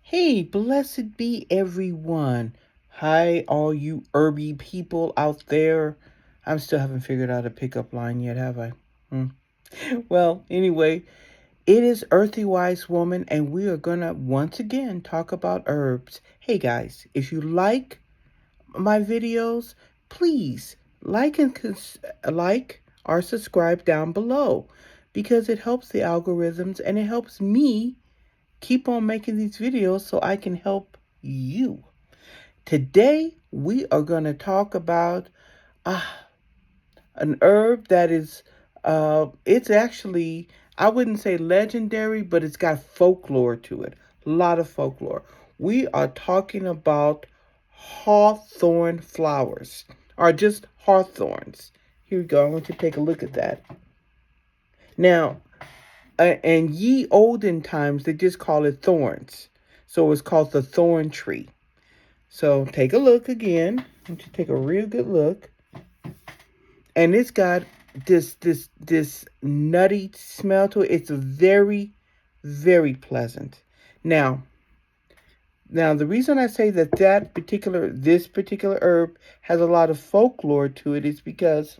Hey, blessed be everyone. Hi, all you herby people out there. I still haven't figured out a pickup line yet, have I? Hmm. Well, anyway, it is Earthy Wise Woman, and we are gonna once again talk about herbs. Hey guys, if you like my videos, please like or subscribe down below because it helps the algorithms and it helps me keep on making these videos so I can help you. Today, we are going to talk about uh, an herb that is, it's actually, I wouldn't say legendary, but it's got folklore to it. A lot of folklore. We are talking about hawthorn flowers, or just hawthorns. Here we go. I want you to take a look at that. Now, in ye olden times, they just call it thorns. So it's called the thorn tree. So take a look again. I want you to take a real good look. And it's got this nutty smell to it. It's very, very pleasant. Now, the reason I say that this particular herb has a lot of folklore to it is because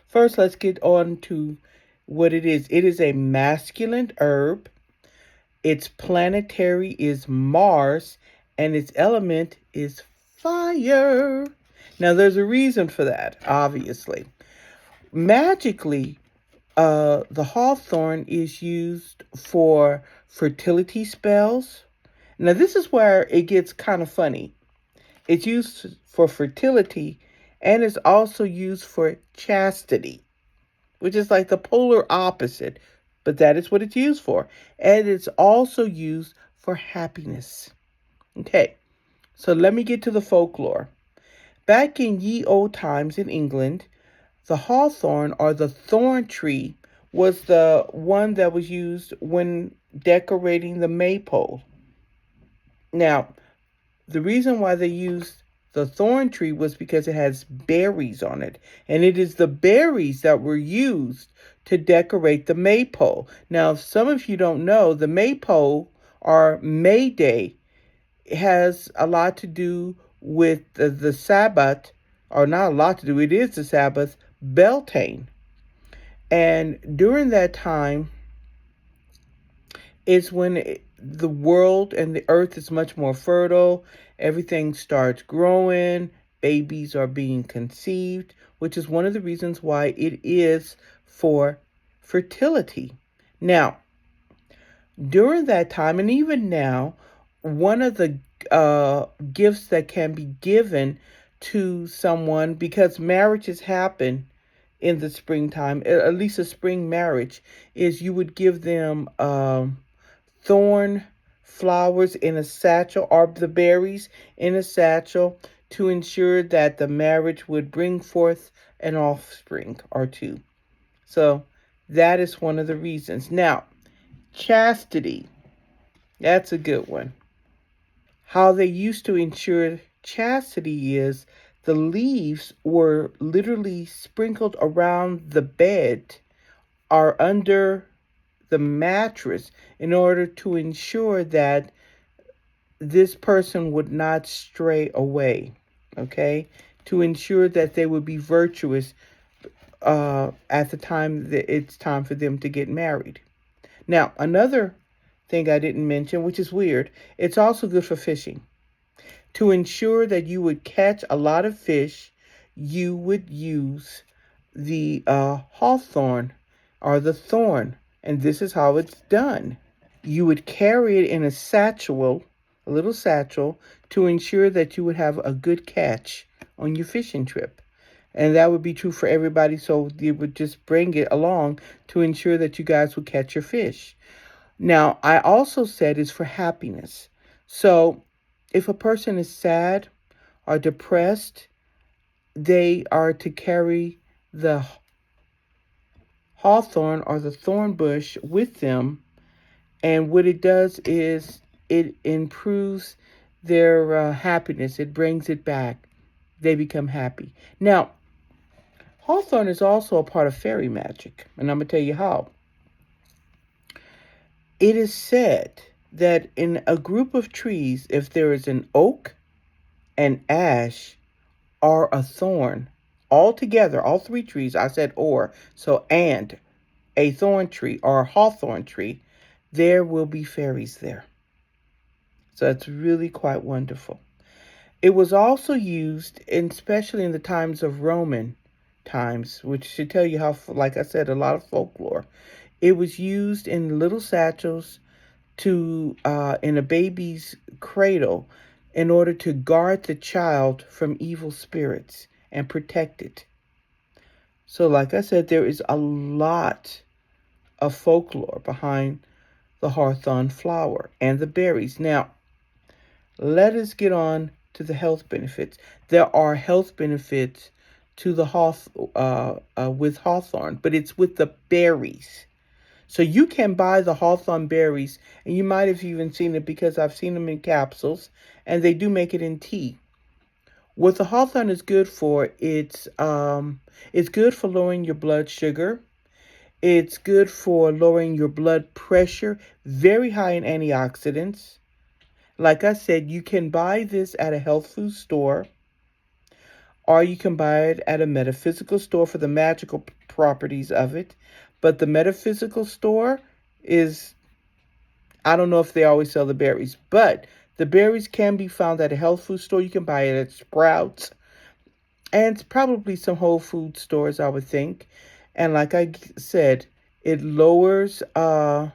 first let's get on to what it is. It is a masculine herb. Its planetary is Mars, and its element is fire. Now, there's a reason for that, obviously. Magically, the hawthorn is used for fertility spells. Now, this is where it gets kind of funny. It's used for fertility, and it's also used for chastity, which is like the polar opposite, but that is what it's used for. And it's also used for happiness. Okay, so let me get to the folklore. Back in ye old times in England, the hawthorn or the thorn tree was the one that was used when decorating the maypole. Now, the reason why they used the thorn tree was because it has berries on it. And it is the berries that were used to decorate the maypole. Now, if some of you don't know, the maypole or May Day has a lot to do with the Sabbath, or not a lot to do, it is the Sabbath, Beltane. And during that time, is when the world and the earth is much more fertile. Everything starts growing. Babies are being conceived, which is one of the reasons why it is for fertility. Now, during that time, and even now, one of the gifts that can be given to someone, because marriages happen in the springtime, at least a spring marriage, is you would give them thorn flowers in a satchel, or the berries in a satchel, to ensure that the marriage would bring forth an offspring or two. So that is one of the reasons. Now, chastity, that's a good one. How they used to ensure chastity is the leaves were literally sprinkled around the bed or under the mattress in order to ensure that this person would not stray away, okay? To ensure that they would be virtuous at the time that it's time for them to get married. Now, another thing I didn't mention, which is weird, it's also good for fishing. To ensure that you would catch a lot of fish, you would use the hawthorn or the thorn. And this is how it's done. You would carry it in a little satchel, to ensure that you would have a good catch on your fishing trip. And that would be true for everybody. So you would just bring it along to ensure that you guys would catch your fish. Now, I also said it's for happiness. So if a person is sad or depressed, they are to carry the hawthorn or the thorn bush with them. And what it does is it improves their happiness. It brings it back. They become happy. Now, hawthorn is also a part of fairy magic. And I'm going to tell you how. It is said that in a group of trees, if there is an oak, an ash, or a thorn, all together, all three trees, I said or, so and a thorn tree or a hawthorn tree, there will be fairies there. So it's really quite wonderful. It was also used, especially in the times of Roman times, which should tell you how, like I said, a lot of folklore. It was used in little satchels to in a baby's cradle in order to guard the child from evil spirits and protect it. So, like I said, there is a lot of folklore behind the hawthorn flower and the berries. Now, let us get on to the health benefits. There are health benefits to the with hawthorn, but it's with the berries. So you can buy the hawthorn berries, and you might have even seen it because I've seen them in capsules, and they do make it in tea. What the hawthorn is good for, it's good for lowering your blood sugar. It's good for lowering your blood pressure, very high in antioxidants. Like I said, you can buy this at a health food store, or you can buy it at a metaphysical store for the magical properties of it. But the metaphysical store is, I don't know if they always sell the berries, but the berries can be found at a health food store. You can buy it at Sprouts and probably some Whole Food stores, I would think. And like I said, it lowers the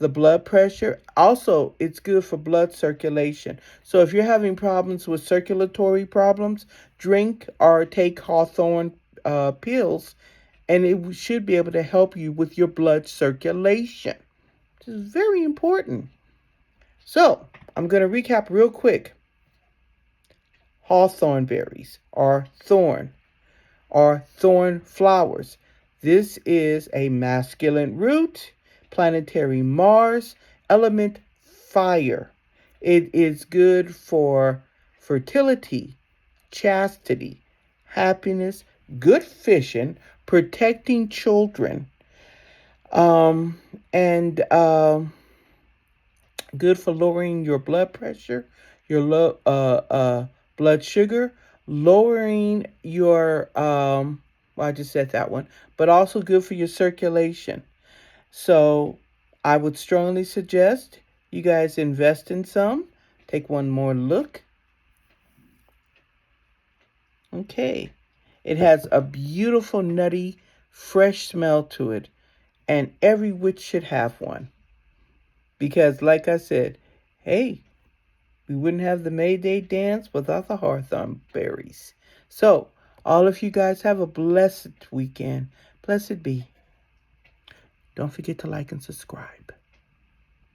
blood pressure. Also, it's good for blood circulation. So if you're having problems with circulatory problems, drink or take hawthorn pills, and it should be able to help you with your blood circulation. This is very important. So I'm going to recap real quick. Hawthorn berries are thorn or thorn flowers. This is a masculine root, planetary Mars, element fire. It is good for fertility, chastity, happiness, good fishing, protecting children, um, and good for lowering your blood pressure, your blood sugar, lowering your well, I just said that one, but also good for your circulation. So I would strongly suggest you guys invest in some. Take one more look. Okay. It has a beautiful, nutty, fresh smell to it, and every witch should have one. Because, like I said, hey, we wouldn't have the May Day dance without the hawthorn berries. So, all of you guys have a blessed weekend. Blessed be. Don't forget to like and subscribe.